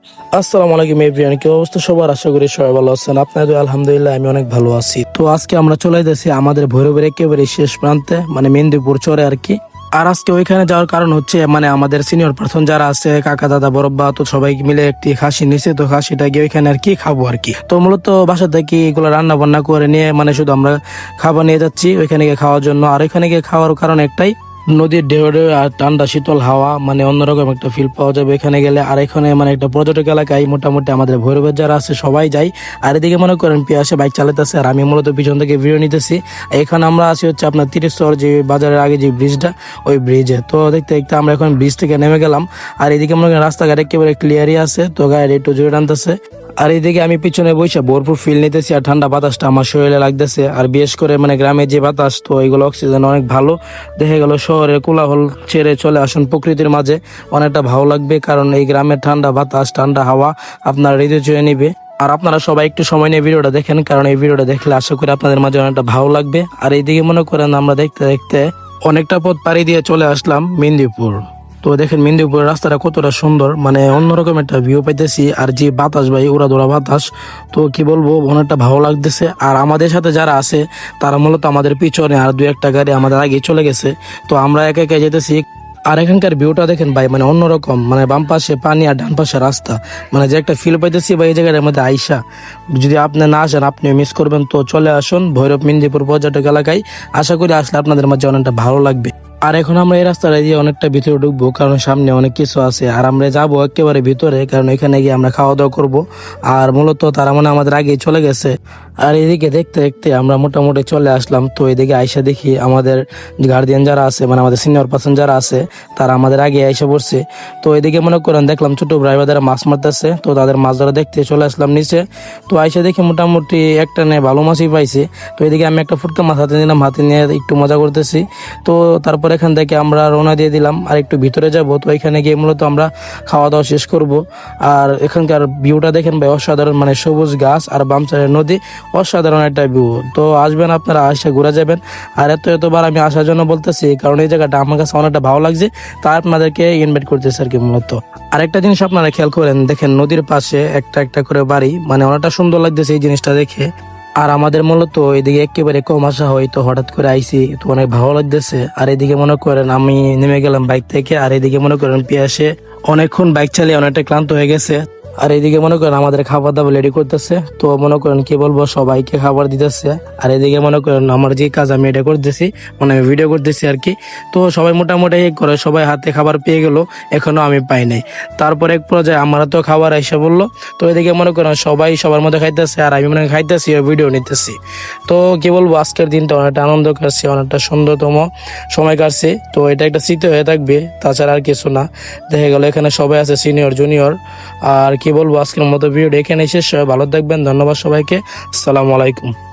আসসালামু আলাইকুম এভরিওয়ান, কি অবস্থা সবার? আশা করি সবাই ভালো আছেন। আপনাদের আলহামদুলিল্লাহ আমি অনেক ভালো আছি। তো আজকে আমরা চলে যাচ্ছি আমাদের ভৈরবের একেবারে শেষ প্রান্তে, মানে মেহেন্দিপুর চরে আর কি। আর আজকে ওইখানে যাওয়ার কারণ হচ্ছে মানে আমাদের সিনিয়র পার্সন যারা আছে, কাকা দাদা বড়ব্বা, তো সবাই মিলে একটি খাসি নিছে, তো খাসিটা গিয়ে ওইখানে আর কি খাবো আর কি। তো মূলত বাসা থেকে এগুলো রান্না বান্না করে নিয়ে মানে শুধু আমরা খাবার নিয়ে যাচ্ছি ওইখানে গিয়ে খাওয়ার জন্য। আর ওইখানে গিয়ে খাওয়ার কারণ একটাই, নদীর ঢেউ ঢেউ আর ঠান্ডা শীতল হাওয়া, মানে অন্যরকম একটা ফিল পাওয়া যাবে এখানে গেলে। আর এখানে মানে একটা পর্যটক এলাকায় মোটামুটি আমাদের ভৈরবের যারা আছে সবাই যায়। আর এদিকে মনে করেন পিয়াসে বাইক চালাতেছে আর আমি মূলত পিছন থেকে ভিডিও নিতেছি। এখানে আমরা আছি হচ্ছে আপনার 30 যে বাজারের আগে যে ব্রিজটা, ওই ব্রিজে। তো দেখতে দেখতে আমরা এখন ব্রিজ থেকে নেমে গেলাম। আর এদিকে মনে করেন রাস্তাঘাট একেবারে ক্লিয়ারই আছে, তো গাড়ি একটু জোরে টানতেছে। আর এইদিকে আমি পিছনে বসে ভরপুর ফিল নিতেছি আর ঠান্ডা বাতাসটা আমার শরীরে লাগতেছে। আর বিশেষ করে মানে গ্রামের যে বাতাস, তো এগুলো অক্সিজেন অনেক ভালো। দেখে গেল শহরের কোলাহল ছেড়ে চলে আসুন প্রকৃতির মাঝে, অনেকটা ভালো লাগবে। কারণ এই গ্রামের ঠান্ডা বাতাস, ঠান্ডা হাওয়া আপনার হৃদয় ছুঁয়ে নিবে। আর আপনারা সবাই একটু সময় নিয়ে ভিডিওটা দেখেন, কারণ এই ভিডিওটা দেখলে আশা করি আপনাদের মাঝে অনেকটা ভালো লাগবে। আর এইদিকে মনে করেন আমরা দেখতে দেখতে অনেকটা পথ পাড়ি দিয়ে চলে আসলাম মেহেন্দিপুর। তো দেখেন মেহেন্দিপুরের রাস্তাটা কতটা সুন্দর, মানে অন্যরকম একটা ভিউ পাইতেছি। আর যে বাতাস ভাই, উড়াধুরা বাতাস, তো কি বলবো, অনেকটা ভালো লাগতেছে। আর আমাদের সাথে যারা আছে তারা মূলত আমাদের পিছনে আর দু একটা গাড়ি আমাদের আগে চলে গেছে, তো আমরা একে একে যেতেছি। আর এখানকার ভিউটা দেখেন ভাই, মানে অন্যরকম, মানে বাম পাশে পানি আর ডান পাশে রাস্তা, মানে যে একটা ফিল পাইতেছি ভাই এই জায়গাটার মধ্যে আইসা। যদি আপনি না আসেন আপনিও মিস করবেন। তো চলে আসুন ভৈরব মেহেন্দিপুর পর্যটক এলাকায়, আশা করি আসলে আপনাদের মাঝে অনেকটা ভালো লাগবে। আর এখন আমরা এই রাস্তাটা দিয়ে অনেকটা ভিতরে ঢুকবো, কারণ সামনে অনেক কিছু আছে। আর আমরা যাবো একেবারে ভিতরে, কারণ এখানে গিয়ে আমরা খাওয়া দাওয়া করবো। আর মূলত তারা মানে আমাদের আগেই চলে গেছে। আর এদিকে দেখতে দেখতে আমরা মোটামুটি চলে আসলাম। তো এদিকে আইসা দেখি আমাদের গার্ডিয়ান যারা আছে, মানে আমাদের সিনিয়র পার্সন যারা আছে, তারা আমাদের আগে আইসা পড়ছে। তো এদিকে মনে করেন দেখলাম ছোট ভাই বাদারা মাছ মারতেছে, তো তাদের মাছ ধরা দেখতে চলে আসলাম নিচে। তো আইসা দেখি মোটামুটি একটা নেই ভালো মাছই পাইছে। তো এদিকে আমি একটা ফুটকা মাছ হাতে নিলাম, হাতে নিয়ে একটু মজা করতেছি। তো তারপর এখান থেকে আমরা রওনা দিয়ে দিলাম আর একটু ভিতরে যাব। তো এখানে গিয়ে মূলত আমরা খাওয়া দাওয়া শেষ করব। আর এখানকার ভিউটা দেখেন ভাই অসাধারণ, মানে সবুজ গাছ আর বাম সাইডের নদী, অসাধারণ একটা ভিউ। তো আসবেন আপনারা, আসে ঘুরে যাবেন। আর এতবার আমি আসার জন্য বলতেছি, কারণ এই জায়গাটা আমার কাছে অনেকটা ভালো লাগছে, তাই আপনাদেরকে ইনভাইট করতেছি আর কি মূলত। আর একটা জিনিস আপনারা খেয়াল করেন, দেখেন নদীর পাশে একটা একটা করে বাড়ি, মানে অনেকটা সুন্দর লাগতেছে এই জিনিসটা দেখে। আর আমাদের মূলত এদিকে একেবারে কম আসা হয়, তো হঠাৎ করে আইসি, তো অনেক ভালো লাগতেছে। আর এদিকে মনে করেন আমি নেমে গেলাম বাইক থেকে। আর এদিকে মনে করেন পিয়াসে অনেকক্ষণ বাইক চালিয়ে অনেকটা ক্লান্ত হয়ে গেছে। আর এদিকে মনে করেন আমাদের খাবার দাবার রেডি করতেছে। তো মনে করেন কি বলবো, সবাইকে খাবার দিতেছে। আর এদিকে মনে করেন আমার যে কাজ আমি এটা করতেছি, মানে আমি ভিডিও করতেছি আর কি। তো সবাই মোটামুটি করে সবাই হাতে খাবার পেয়ে গেল, এখনো আমি পাই নাই। তারপর এক পর্যায়ে আমার তো খাবার এসে বললো। তো এদিকে মনে করেন সবাই সবার মধ্যে খাইতেছে আর আমি মনে খাইতেছি ও ভিডিও নিতেছি। তো কি বলবো, আজকের দিনটা অনেকটা আনন্দ কাটছে, অনেকটা সুন্দরতম সময় কাটছে। তো এটা একটা স্মৃতি হয়ে থাকবে, তাছাড়া আর কিছু না। দেখা গেল এখানে সবাই আছে সিনিয়র জুনিয়র। আর কি বলবো, আজকের মতো ভিডিও এখানে শেষ। সবাই ভালো থাকবেন, ধন্যবাদ সবাইকে, আসসালামু আলাইকুম।